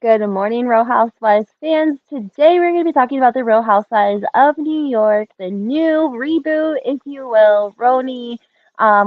Good morning, Real Housewives fans. Today we're going to be talking about the Real Housewives of New York, the new reboot, if you will, RHONY.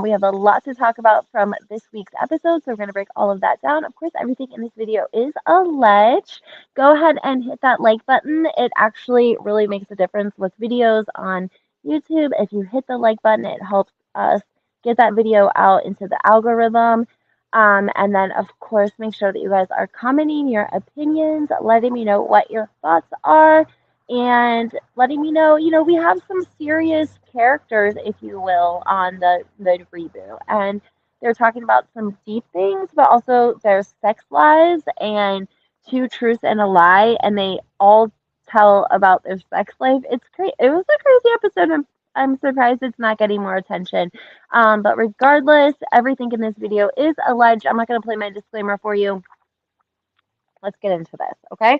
We have a lot to talk about from this week's episode, so we're going to break all of that down. Of course, everything in this video is alleged. Go ahead and hit that like button. It actually really makes a difference with videos on YouTube. If you hit the like button, it helps us get that video out into the algorithm. And then, of course, make sure that you guys are commenting your opinions, letting me know what your thoughts are, and letting me know, we have some serious characters, if you will, on the reboot. And they're talking about some deep things, but also there's sex lies and two truths and a lie, and they all tell about their sex life. It's great. It was a crazy episode. I'm surprised it's not getting more attention. But regardless, everything in this video is alleged. I'm not going to play my disclaimer for you. Let's get into this, okay?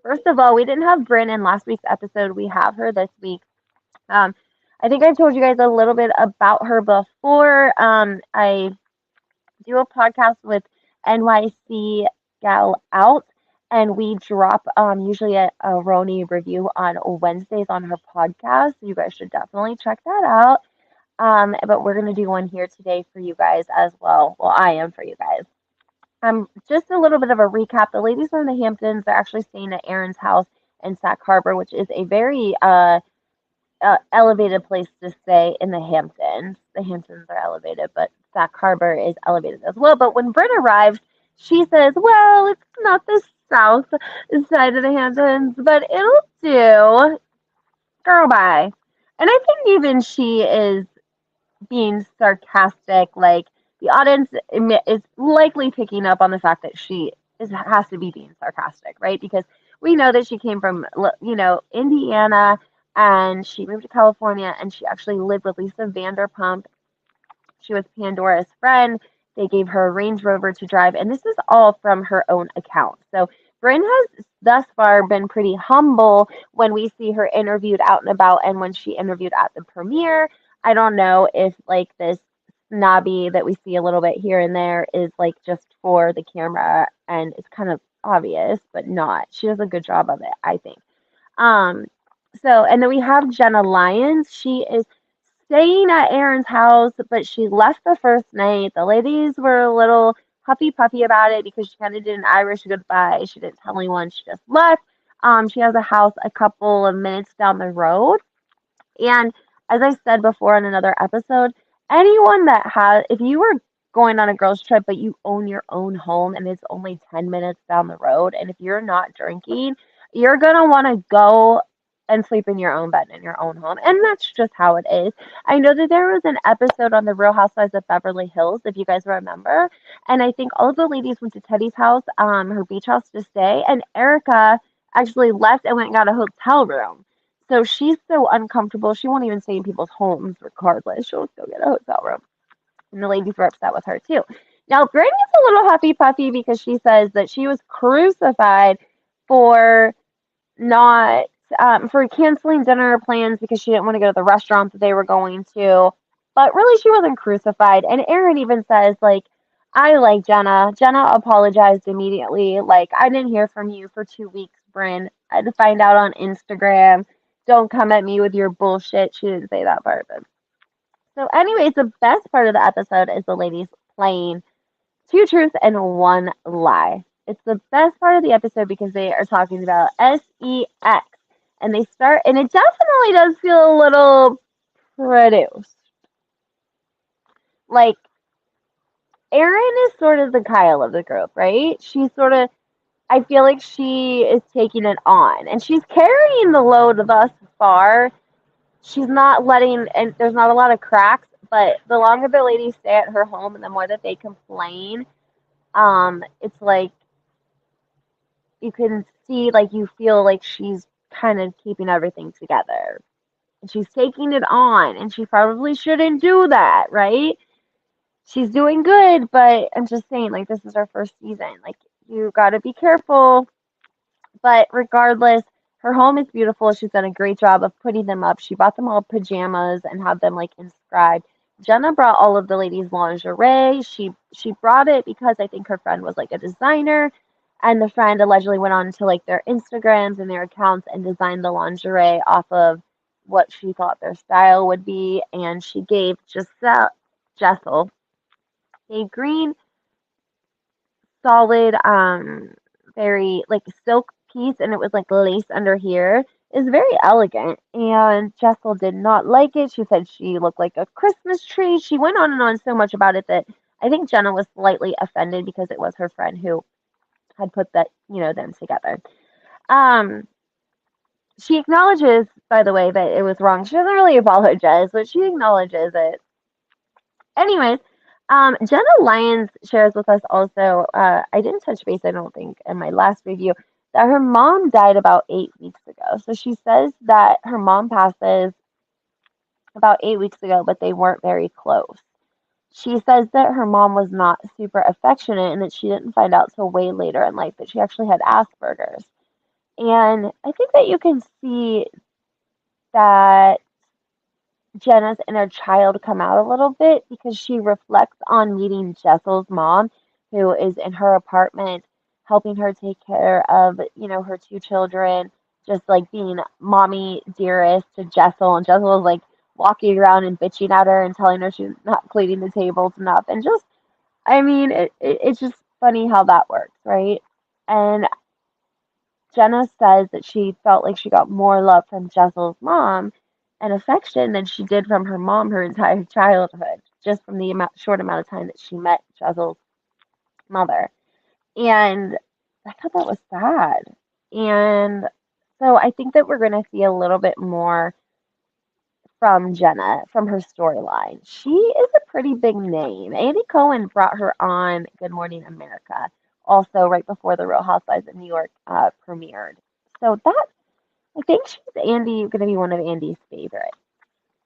First of all, we didn't have Brynn in last week's episode. We have her this week. Um, I think I told you guys a little bit about her before. I do a podcast with NYC Gal Out, and we drop usually a RHONY review on Wednesdays on her podcast. So you guys should definitely check that out. But we're gonna do one here today for you guys as well. Well, I am for you guys. Just a little bit of a recap. The ladies are in the Hamptons. They're actually staying at Erin's house in Sac Harbor, which is a very elevated place to stay in the Hamptons. The Hamptons are elevated, but Sac Harbor is elevated as well. But when Brynn arrives, she says, "Well, it's not the south side of the Hamptons, but it'll do." Girl, bye. And I think even she is being sarcastic. Like the audience is likely picking up on the fact that has to be being sarcastic, right? Because we know that she came from Indiana, and she moved to California, and she actually lived with Lisa Vanderpump. She was Pandora's friend. They gave her a Range Rover to drive, and this is all from her own account. So Brynn has thus far been pretty humble when we see her interviewed out and about, and when she interviewed at the premiere. I don't know if like this snobby that we see a little bit here and there is like just for the camera, and it's kind of obvious, but not. She does a good job of it, I think. Um, and then we have Jenna Lyons. She is staying at Erin's house, but she left the first night. The ladies were a little huffy puffy about it because she kind of did an Irish goodbye. She didn't tell anyone. She just left. She has a house a couple of minutes down the road. And as I said before in another episode, anyone that has, if you were going on a girls' trip, but you own your own home and it's only 10 minutes down the road, and if you're not drinking, you're going to want to go and sleep in your own bed in your own home. And that's just how it is. I know that there was an episode on the Real Housewives of Beverly Hills, if you guys remember. And I think all of the ladies went to Teddy's house, her beach house to stay. And Erica actually left and went and got a hotel room. So she's so uncomfortable. She won't even stay in people's homes regardless. She'll go get a hotel room. And the ladies were upset with her too. Now, Brynn is a little huffy puffy because she says that she was crucified for not for canceling dinner plans because she didn't want to go to the restaurant that they were going to. But really, she wasn't crucified. And Erin even says, like, I like Jenna. Jenna apologized immediately. Like, I didn't hear from you for 2 weeks, Brynn. I had to find out on Instagram. Don't come at me with your bullshit. She didn't say that part. But. So, anyways, the best part of the episode is the ladies playing two truths and one lie. It's the best part of the episode because they are talking about sex. And they start, and it definitely does feel a little produced. Like, Erin is sort of the Kyle of the group, right? She's sort of, I feel like she is taking it on. And she's carrying the load thus far. She's not letting, and there's not a lot of cracks, but the longer the ladies stay at her home and the more that they complain, it's like you can see, like, you feel like she's kind of keeping everything together. And she's taking it on, and she probably shouldn't do that, right? She's doing good, but I'm just saying, like, this is her first season. Like, you gotta be careful. But regardless, her home is beautiful. She's done a great job of putting them up. She bought them all pajamas and had them, like, inscribed Jenna brought all of the ladies' lingerie. She brought it because I think her friend was like a designer, and the friend allegedly went on to like their Instagrams and their accounts and designed the lingerie off of what she thought their style would be, and she gave Jessel a green solid very like silk piece, and it was like lace under here. Is very elegant, and Jessel did not like it. She said she looked like a Christmas tree. She went on and on so much about it that I think Jenna was slightly offended because it was her friend who had put that, them together. Um, she acknowledges, by the way, that it was wrong. She doesn't really apologize, but she acknowledges it. Anyways, Jenna Lyons shares with us also, I didn't touch base, I don't think, in my last review, that her mom died about 8 weeks ago. So she says that her mom passes about 8 weeks ago, but they weren't very close. She says that her mom was not super affectionate and that she didn't find out till way later in life that she actually had Asperger's. And I think that you can see that Jenna's inner child come out a little bit because she reflects on meeting Jessel's mom, who is in her apartment, helping her take care of, her two children, just like being mommy dearest to Jessel. And Jessel is like walking around and bitching at her and telling her she's not cleaning the tables enough. And just, I mean, it's just funny how that works, right? And Jenna says that she felt like she got more love from Jessel's mom and affection than she did from her mom her entire childhood, just from the short amount of time that she met Jessel's mother. And I thought that was sad. And so I think that we're going to see a little bit more from Jenna, from her storyline. She is a pretty big name. Andy Cohen brought her on Good Morning America, also right before the Real Housewives of New York premiered. So that I think she's going to be one of Andy's favorites.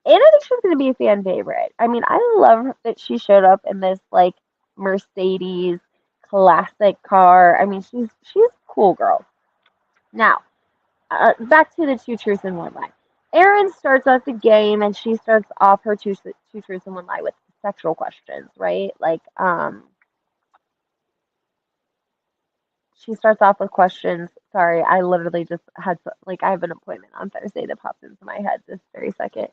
And I think she's going to be a fan favorite. I mean, I love that she showed up in this like Mercedes classic car. I mean, she's a cool girl. Now, back to the two truths and one lie. Erin starts off the game and she starts off her two truths and one lie with sexual questions, right? Like, she starts off with questions. Sorry, I literally just had like I have an appointment on Thursday that popped into my head this very second.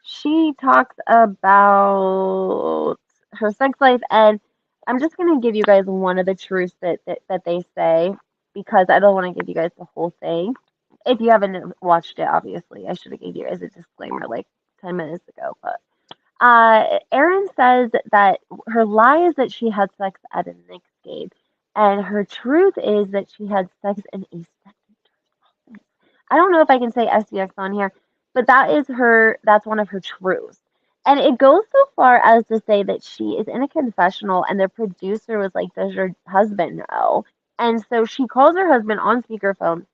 She talks about her sex life, and I'm just gonna give you guys one of the truths that they say because I don't want to give you guys the whole thing. If you haven't watched it, obviously, I should have gave you guys a disclaimer like 10 minutes ago. But Erin says that her lie is that she had sex at a Knicks game, and her truth is that she had sex in a second. I don't know if I can say SVX on here, but that's one of her truths. And it goes so far as to say that she is in a confessional and the producer was like, "Does your husband know?" And so she calls her husband on speakerphone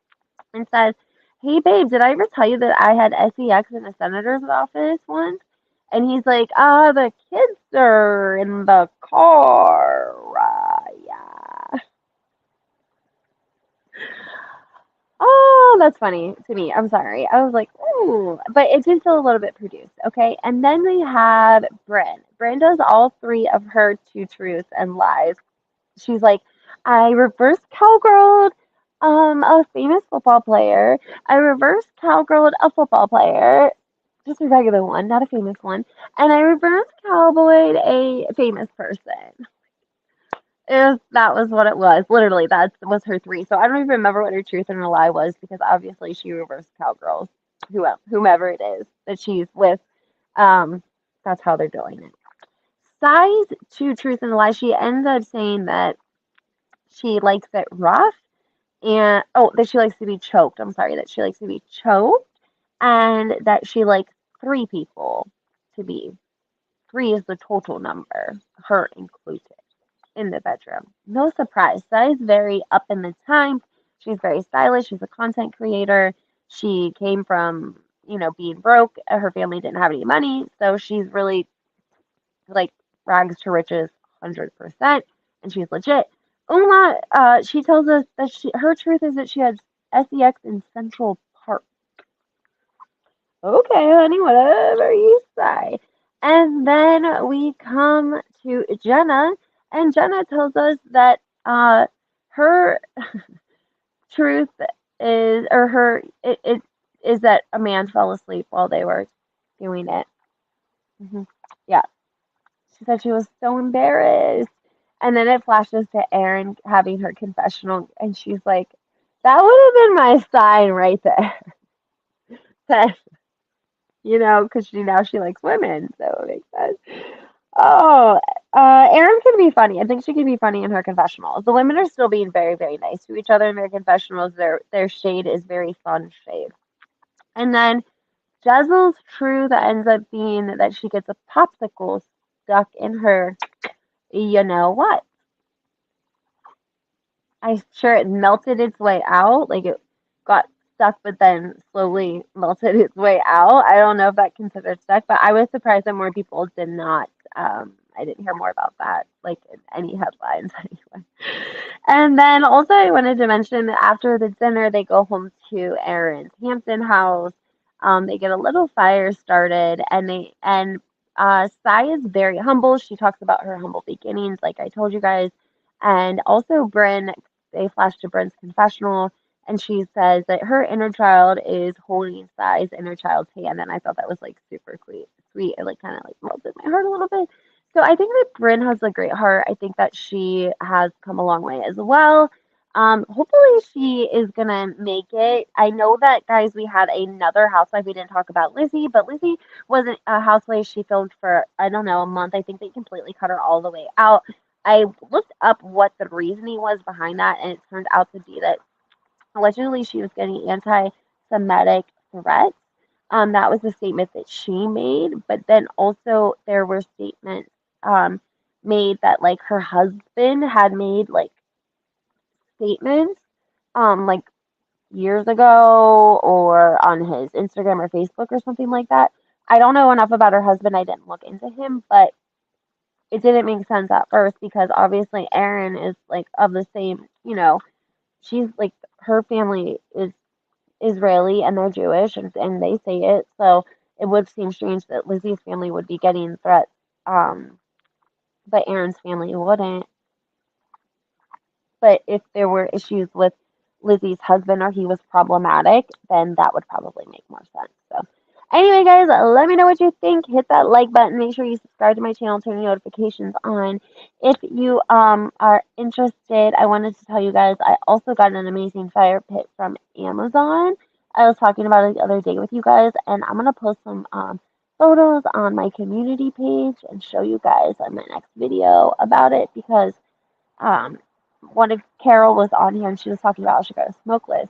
and says, "Hey babe, did I ever tell you that I had SEX in a senator's office once?" And he's like, the kids are in the car. Yeah. Oh, that's funny to me. I'm sorry. I was like, ooh, but it did feel a little bit produced. Okay. And then we have Brynn. Brynn does all three of her two truths and lies. She's like, I reverse cowgirled a famous football player. I reverse cowgirled a football player. Just a regular one, not a famous one. And I reverse cowboyed a famous person. That was what it was. Literally, that was her three. So I don't even remember what her truth and her lie was because obviously she reversed cowgirls, whomever it is that she's with. That's how they're doing it. Size two truth and a lie. She ends up saying that she likes it rough and that she likes to be choked. I'm sorry, that she likes to be choked and that she likes three people to be. Three is the total number, her included, in the bedroom. No surprise. Size very up in the times. She's very stylish. She's a content creator. She came from, being broke. Her family didn't have any money. So she's really like rags to riches 100%. And she's legit. Uma, she tells us that her truth is that she had SEX in Central Park. Okay, honey, whatever you say. And then we come to Jenna, and Jenna tells us that her truth is, or her, it is that a man fell asleep while they were doing it. Yeah, she said she was so embarrassed. And then it flashes to Erin having her confessional, and she's like, that would have been my sign right there. That, because she likes women, so it makes sense. Oh, Erin can be funny. I think she can be funny in her confessionals. The women are still being very, very nice to each other in their confessionals. Their shade is very fun shade. And then Jezel's true that ends up being that she gets a popsicle stuck in her, you know what? I'm sure it melted its way out, like it got stuck, but then slowly melted its way out. I don't know if that considered stuck, but I was surprised that more people did not. I didn't hear more about that, like in any headlines anyway. And then also, I wanted to mention that after the dinner, they go home to Erin's Hampton house. They get a little fire started, and Sai is very humble. She talks about her humble beginnings, like I told you guys. And also, Brynn, they flash to Brynn's confessional, and she says that her inner child is holding Sai's inner child's hand, and I thought that was like super sweet. Sweet, it like kind of like melted my heart a little bit. So I think that Brynn has a great heart. I think that she has come a long way as well. Hopefully she is gonna make it. I know that, guys, we had another housewife. We didn't talk about Lizzie, but Lizzie wasn't a housewife. She filmed for, I don't know, a month. I think they completely cut her all the way out. I looked up what the reasoning was behind that, and it turned out to be that allegedly she was getting anti-Semitic threats. That was the statement that she made, but then also there were statements um, made that like her husband had made like statements like years ago or on his Instagram or Facebook or something like that. I don't know enough about her husband. I didn't look into him, but it didn't make sense at first because obviously Erin is like of the same, she's like her family is Israeli and they're Jewish and they say it. So it would seem strange that Lizzie's family would be getting threats, um, but Erin's family wouldn't. But if there were issues with Lizzie's husband or he was problematic, then that would probably make more sense. So anyway, guys, let me know what you think. Hit that like button. Make sure you subscribe to my channel, turn your notifications on. If you are interested, I wanted to tell you guys I also got an amazing fire pit from Amazon. I was talking about it the other day with you guys, and I'm gonna post some photos on my community page and show you guys on my next video about it because um one of Carol was on here and she was talking about how she got a smokeless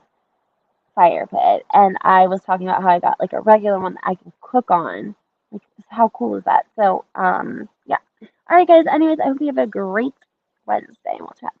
fire pit, and I was talking about how I got like a regular one that I can cook on. Like, how cool is that? So, yeah. All right, guys. Anyways, I hope you have a great Wednesday, and we'll chat